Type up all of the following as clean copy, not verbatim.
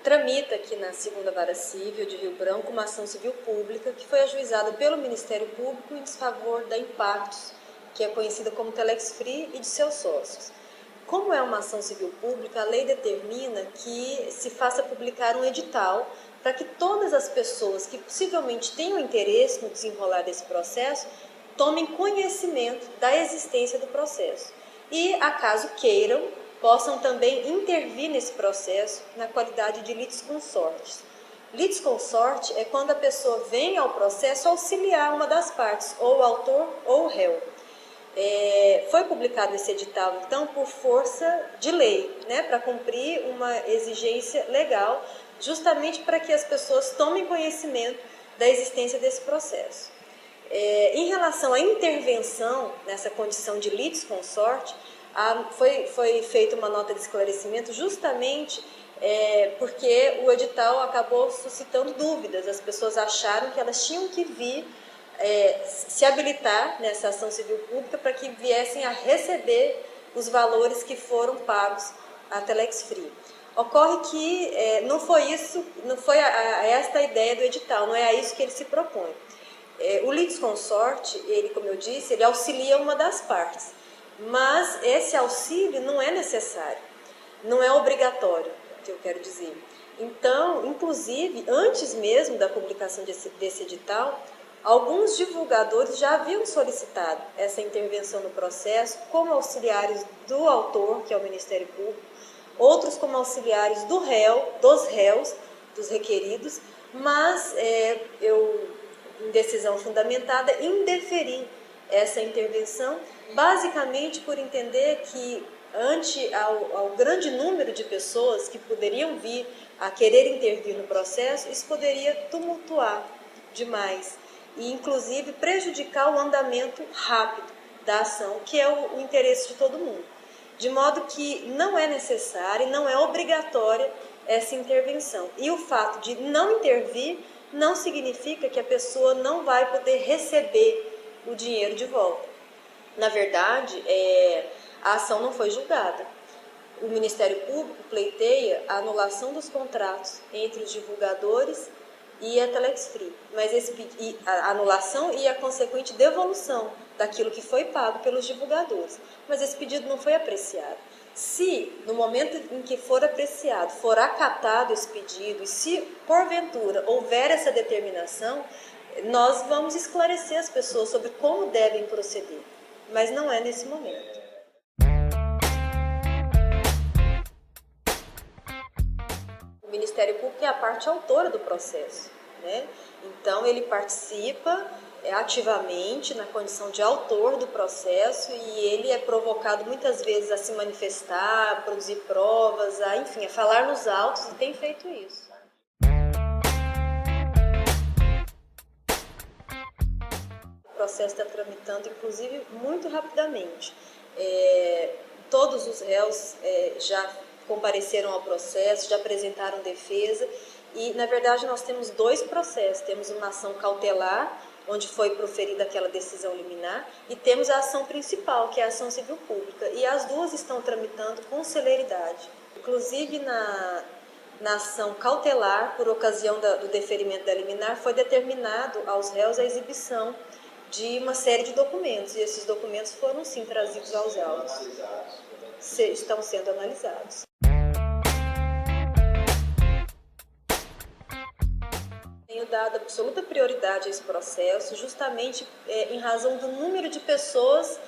Tramita aqui na segunda Vara Civil de Rio Branco uma ação civil pública que foi ajuizada pelo Ministério Público em desfavor da Impactos, que é conhecida como Telex Free e de seus sócios. Como é uma ação civil pública, a lei determina que se faça publicar um edital para que todas as pessoas que possivelmente tenham interesse no desenrolar desse processo tomem conhecimento da existência do processo e, acaso queiram, possam também intervir nesse processo na qualidade de litisconsortes. Litisconsorte é quando a pessoa vem ao processo auxiliar uma das partes, ou o autor ou o réu. Foi publicado esse edital, então, por força de lei, né, para cumprir uma exigência legal, justamente para que as pessoas tomem conhecimento da existência desse processo. Em relação à intervenção nessa condição de litisconsorte, foi feita uma nota de esclarecimento justamente porque o edital acabou suscitando dúvidas. As pessoas acharam que elas tinham que vir se habilitar nessa ação civil pública para que viessem a receber os valores que foram pagos à Telex Free. Ocorre que não foi esta a ideia do edital, não é a isso que ele se propõe. O litisconsorte, ele, como eu disse, ele auxilia uma das partes, mas esse auxílio não é necessário, não é obrigatório, que eu quero dizer. Então, inclusive, antes mesmo da publicação desse edital, alguns divulgadores já haviam solicitado essa intervenção no processo como auxiliares do autor, que é o Ministério Público, outros como auxiliares do réu, dos réus, dos requeridos, mas eu, em decisão fundamentada, indeferi essa intervenção, basicamente por entender que, ante ao grande número de pessoas que poderiam vir a querer intervir no processo, isso poderia tumultuar demais e, inclusive, prejudicar o andamento rápido da ação, que é o interesse de todo mundo. De modo que não é necessária e não é obrigatória essa intervenção. E o fato de não intervir não significa que a pessoa não vai poder receber o dinheiro de volta. Na verdade, a ação não foi julgada. O Ministério Público pleiteia a anulação dos contratos entre os divulgadores e a Telex Free, mas a anulação e a consequente devolução daquilo que foi pago pelos divulgadores. Mas esse pedido não foi apreciado. Se, no momento em que for apreciado, for acatado esse pedido, e se, porventura, houver essa determinação, nós vamos esclarecer as pessoas sobre como devem proceder, mas não é nesse momento. O Ministério Público é a parte autora do processo, né? Então, ele participa ativamente na condição de autor do processo e ele é provocado muitas vezes a se manifestar, a produzir provas, enfim, a falar nos autos, e tem feito isso. O processo está tramitando, inclusive, muito rapidamente. Todos os réus já compareceram ao processo, já apresentaram defesa e, na verdade, nós temos dois processos. Temos uma ação cautelar, onde foi proferida aquela decisão liminar, e temos a ação principal, que é a ação civil pública, e as duas estão tramitando com celeridade. Inclusive, na ação cautelar, por ocasião do deferimento da liminar, foi determinado aos réus a exibição de uma série de documentos, e esses documentos foram, sim, trazidos aos autos. Estão sendo analisados. Tenho dado absoluta prioridade a esse processo, justamente em razão do número de pessoas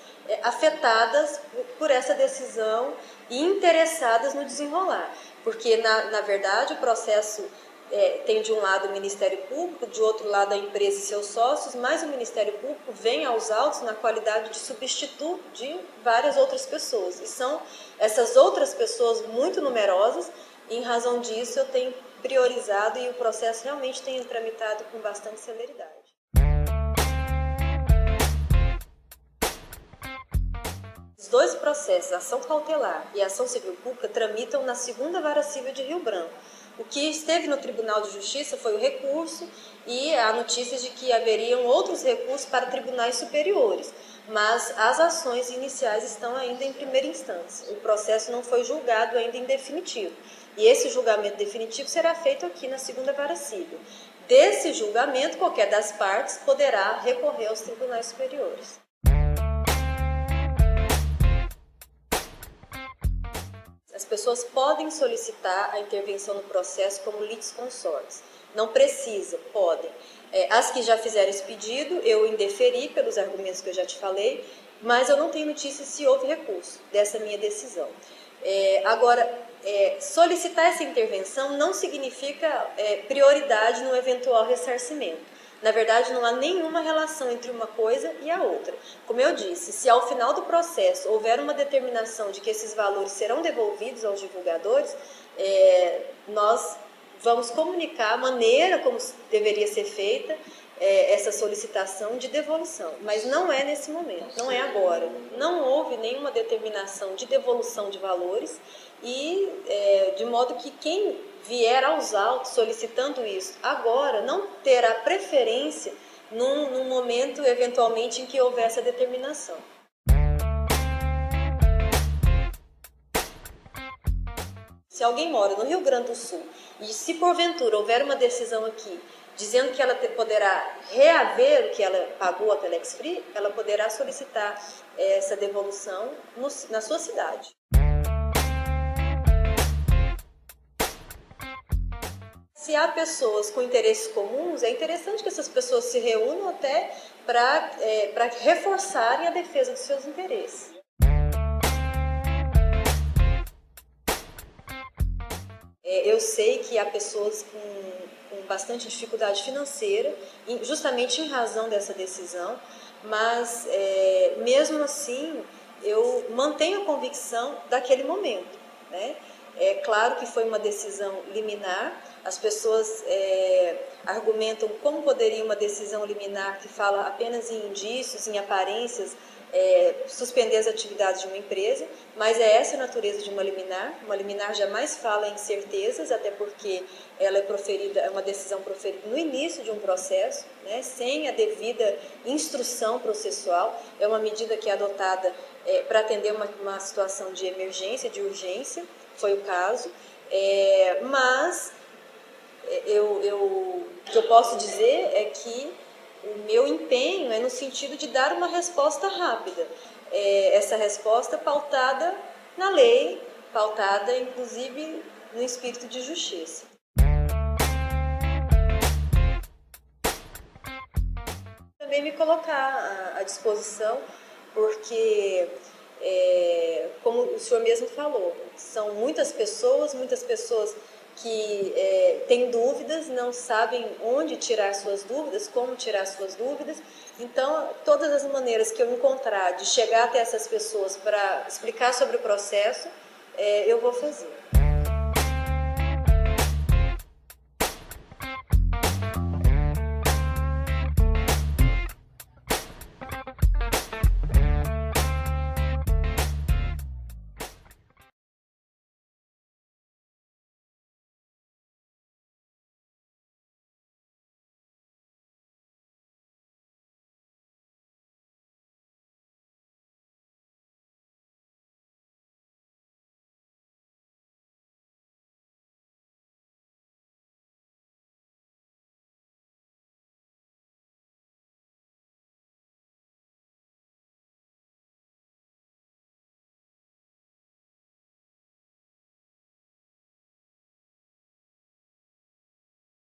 afetadas por essa decisão e interessadas no desenrolar. Porque, na verdade, o processo tem de um lado o Ministério Público, de outro lado a empresa e seus sócios, mas o Ministério Público vem aos autos na qualidade de substituto de várias outras pessoas. E são essas outras pessoas muito numerosas, e em razão disso eu tenho priorizado e o processo realmente tem tramitado com bastante celeridade. Os dois processos, a ação cautelar e a ação civil pública, tramitam na segunda Vara Civil de Rio Branco. O que esteve no Tribunal de Justiça foi o recurso e a notícia de que haveriam outros recursos para tribunais superiores. mas as ações iniciais estão ainda em primeira instância. O processo não foi julgado ainda em definitivo. E esse julgamento definitivo será feito aqui na segunda vara civil. Desse julgamento, qualquer das partes poderá recorrer aos tribunais superiores. As pessoas podem solicitar a intervenção no processo como litisconsortes. Não precisa, podem. As que já fizeram esse pedido, eu indeferi pelos argumentos que eu já te falei, mas eu não tenho notícia se houve recurso dessa minha decisão. Agora, solicitar essa intervenção não significa prioridade no eventual ressarcimento. Na verdade, não há nenhuma relação entre uma coisa e a outra. Como eu disse, se ao final do processo houver uma determinação de que esses valores serão devolvidos aos divulgadores, nós vamos comunicar a maneira como deveria ser feita essa solicitação de devolução. Mas não é nesse momento, não é agora. Não houve nenhuma determinação de devolução de valores e de modo que quem vier aos autos solicitando isso agora não terá preferência num momento eventualmente em que houver essa determinação. Se alguém mora no Rio Grande do Sul e se porventura houver uma decisão aqui dizendo que ela poderá reaver o que ela pagou à Telex Free, ela poderá solicitar essa devolução na sua cidade. Se há pessoas com interesses comuns, é interessante que essas pessoas se reúnam até para reforçarem a defesa dos seus interesses. Eu sei que há pessoas com bastante dificuldade financeira, justamente em razão dessa decisão, mas mesmo assim eu mantenho a convicção daquele momento, né? É claro que foi uma decisão liminar, as pessoas argumentam como poderia uma decisão liminar que fala apenas em indícios, em aparências, suspender as atividades de uma empresa, mas é essa a natureza de uma liminar jamais fala em certezas, até porque ela é uma decisão proferida no início de um processo, né, sem a devida instrução processual, é uma medida que é adotada para atender uma situação de emergência, de urgência, foi o caso, mas o que eu posso dizer é que o meu empenho é no sentido de dar uma resposta rápida. Essa resposta pautada na lei, pautada inclusive no espírito de justiça. Também me colocar à disposição, porque, como o senhor mesmo falou, são muitas pessoas que têm dúvidas, não sabem onde tirar suas dúvidas, como tirar suas dúvidas. Então, todas as maneiras que eu encontrar de chegar até essas pessoas para explicar sobre o processo, eu vou fazer.